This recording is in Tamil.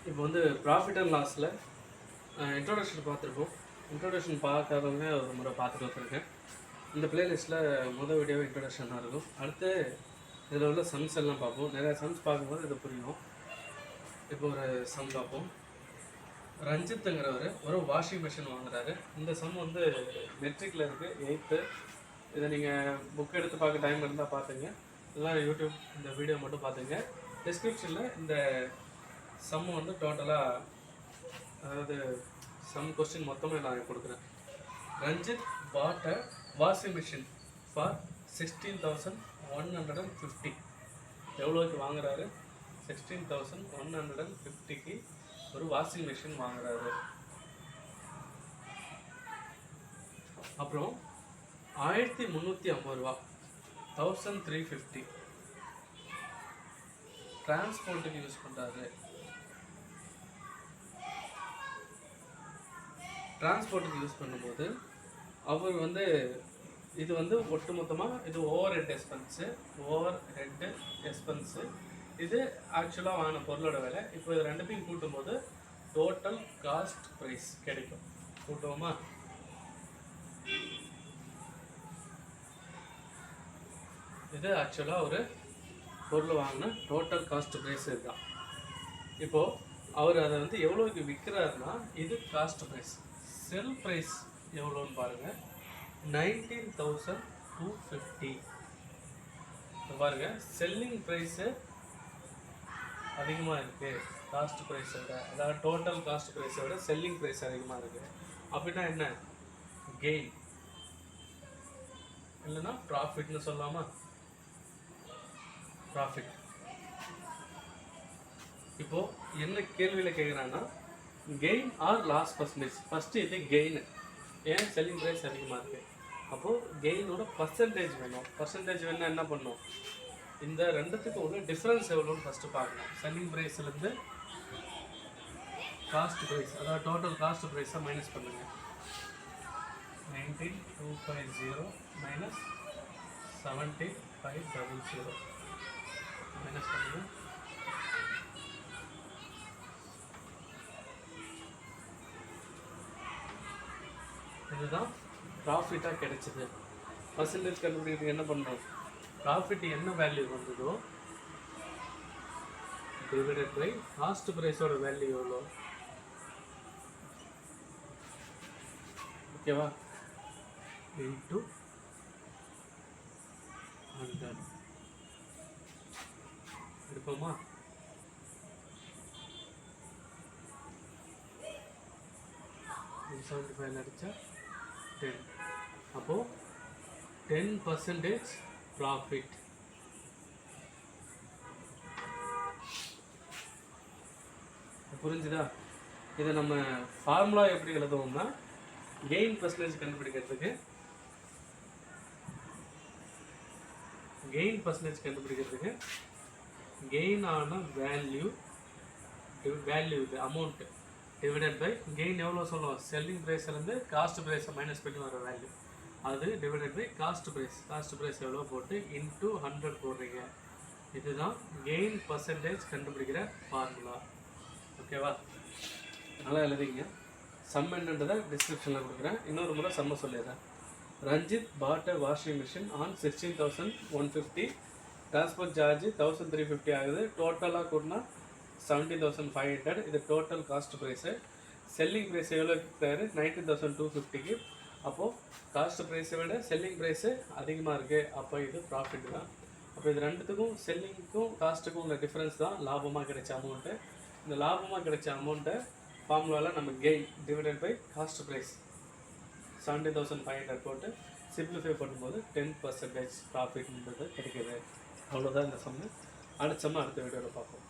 இப்போ வந்து ப்ராஃபிட் அண்ட் லாஸில் இன்ட்ரோடக்ஷன் பார்த்துருக்கோம். இன்ட்ரோடக்ஷன் பார்க்காதவங்க ஒரு முறை பார்த்துட்டு வந்துருக்கேன். இந்த பிளேலிஸ்ட்டில் மொதல் வீடியோ இன்ட்ரோடக்ஷன் தான் இருக்கும். அடுத்து இதில் உள்ள சம்ஸ் எல்லாம் பார்ப்போம். நிறையா சம்ஸ் பார்க்கும்போது இது புரியும். இப்போ ஒரு சம் பார்ப்போம். ரஞ்சித்துங்கிறவர் ஒரு வாஷிங் மிஷின் வாங்குறாரு. இந்த சம் வந்து மெட்ரிக்கில் இருக்குது, 8th. இதை நீங்கள் புக் எடுத்து பார்க்க டைம் இருந்தால் பார்த்துங்க, இல்லைனா யூடியூப் இந்த வீடியோ மட்டும் பார்த்துங்க. டிஸ்கிரிப்ஷனில் இந்த சம் வந்து டோட்டலாக, அதாவது சம் கொஸ்டின் மொத்தமே நான் கொடுக்குறேன். Ranjith bought a washing machine for 16,150. எவ்வளோக்கு வாங்குறாரு? 16,150க்கு ஒரு வாஷிங் மிஷின் வாங்குறாரு. அப்புறம் 1350 ரூபா, 1350 டிரான்ஸ்போர்ட்டுக்கு யூஸ் பண்ணுறாரு. டிரான்ஸ்போர்ட்டுக்கு யூஸ் பண்ணும்போது அவர் வந்து இது வந்து ஒட்டுமொத்தமாக இது ஓவர் ஹெட் எக்ஸ்பென்ஸு, இது ஆக்சுவலாக வாங்கின பொருளோட விலை. இப்போ இது ரெண்டுத்தையும் கூட்டும்போது டோட்டல் காஸ்ட் ப்ரைஸ் கிடைக்கும். கூட்டுவோமா? இது ஆக்சுவலாக ஒரு பொருள் வாங்கின டோட்டல் காஸ்ட் ப்ரைஸ் இதுதான். இப்போது அவர் அதை வந்து எவ்வளோக்கு விற்கிறாருன்னா இது காஸ்ட் ப்ரைஸ். செல் ப்ரைஸ் எவ்வளோன்னு பாருங்கள், 19,250. பாருங்கள், செல்லிங் ப்ரைஸு அதிகமாக இருக்குது காஸ்ட் ப்ரைஸை விட, அதாவது டோட்டல் காஸ்ட் ப்ரைஸை விட செல்லிங் ப்ரைஸ் அதிகமாக இருக்குது. அப்படின்னா என்ன? கெயின் இல்லைன்னா ப்ராஃபிட்னு சொல்லலாமா? ப்ராஃபிட். இப்போது என்ன கேள்வியில் கேட்குறான்னா, gain or loss percentage. First இது கெயின். ஏன்? செல்லிங் ப்ரைஸ் அதிகமாக இருக்குது. அப்போது கெயினோட பர்சன்டேஜ் வேணும். பர்சன்டேஜ் வேணுன்னா என்ன பண்ணணும்? இந்த ரெண்டுத்துக்கு உள்ள டிஃப்ரென்ஸ் எவ்வளோன்னு ஃபஸ்ட்டு பார்க்கணும். செல்லிங் ப்ரைஸ்லேருந்து காஸ்ட் ப்ரைஸ், அதாவது டோட்டல் காஸ்ட் ப்ரைஸை மைனஸ் பண்ணுங்கள். 19,250 மைனஸ் 7500 மைனஸ் பண்ணுங்கள். இதுதான் ப்ராஃபிட்டாக கிடைச்சிது. பர்சன்டேஜ் கண்டுபிடிக்கிறதுக்கு என்ன பண்ணுறோம்? ப்ராஃபிட் என்ன வேல்யூ வந்ததோ டிவைடட் பை காஸ்ட் ப்ரைஸோட வேல்யூ எவ்வளோ. ஓகேவா? இன்ட்டு 100 எடுப்போமா? $75 அடித்தா 10. அப்போது 10% ப்ராஃபிட். புரிஞ்சுதா? இதை நம்ம ஃபார்முலா எப்படி எழுதுவோம்னா, கெயின் பர்சன்டேஜ் கண்டுபிடிக்கிறதுக்கு கெயின் ஆன வேல்யூ இது அமௌண்ட்டு டிவைடட் பை கெயின் எவ்வளோ சொல்லுவோம்? செல்லிங் ப்ரைஸ்லேருந்து காஸ்ட் ப்ரைஸை மைனஸ் பண்ணி வர வேல்யூ, அது டிவைடட் பை காஸ்ட் ப்ரைஸ் எவ்வளோ போட்டு இன்ட்டு 100 போடுறீங்க. இதுதான் கெயின் பர்சன்டேஜ் கண்டுபிடிக்கிற ஃபார்முலா. ஓகேவா? நல்லா எழுதிங்க. சம் என்னன்றதை டிஸ்கிரிப்ஷனில் கொடுக்குறேன். இன்னொரு முறை சம்ம சொல்லிடுறேன். Ranjith bought a washing machine on 16,150. Transport charge 1,350 ஆகுது. டோட்டலாக கூட்டினா 17,500. இது டோட்டல் காஸ்ட் ப்ரைஸு. செல்லிங் ப்ரைஸ் எவ்வளோ விற்கிறாரு? 19,250க்கு. அப்போது காஸ்ட் ப்ரைஸை விட செல்லிங் ப்ரைஸு அதிகமாக இருக்குது. அப்போ இது ப்ராஃபிட் தான். அப்போ இது ரெண்டுத்துக்கும், செல்லிங்க்கும் காஸ்ட்டுக்கும் உள்ள டிஃப்ரென்ஸ் தான் லாபமாக கிடைச்ச அமௌண்ட்டு. இந்த லாபமாக கிடைச்ச அமௌண்ட்டை ஃபார்முலாவில் நம்ம gain divided by cost price 17,500 போட்டு சிம்பிளிஃபை பண்ணும்போது 10% ப்ராஃபிட்ன்றது கிடைக்கிது. அவ்வளோதான் இந்த சம்மு. அடுத்த வீடியோவில் பார்ப்போம்.